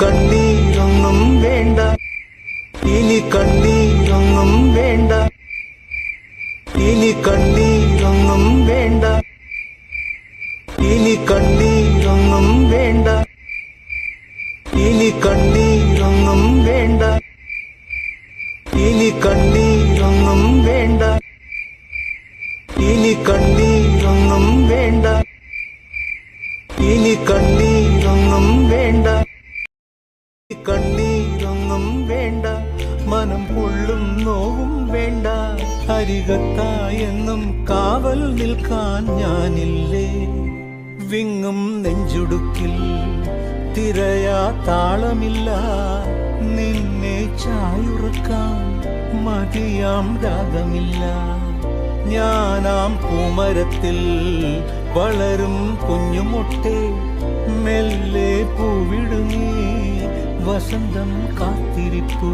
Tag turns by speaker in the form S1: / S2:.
S1: കണ്ണീരൊന്നും വേണ്ട, ഇനി കണ്ണീരൊന്നും വേണ്ട, ഇനി കണ്ണീരൊന്നും വേണ്ട, ഇനി കണ്ണീരൊന്നും വേണ്ട, ഇനി കണ്ണീരൊന്നും വേണ്ട, ഇനി കണ്ണീരൊന്നും വേണ്ട, ഇനി കണ്ണീരൊന്നും വേണ്ട, ഇനി കണ്ണീരൊന്നും വേണ്ട, കണ്ണീരൊന്നും വേണ്ട, മനം പൊള്ളും നോവും വേണ്ട. അരികത്തായെന്നും കാവൽ നിൽക്കാൻ ഞാനില്ലേ, വിങ്ങും നെഞ്ചുടുക്കിൽ തിരയാ താളമില്ല, നിന്നെ ചായുറക്കാൻ മതിയാം രാഗമില്ല. ഞാനാം പൂമരത്തിൽ വളരും കുഞ്ഞുമൊട്ടെ, മെല്ലെ പൂവിടുങ്ങി വസന്തം കാത്തിരിപ്പു.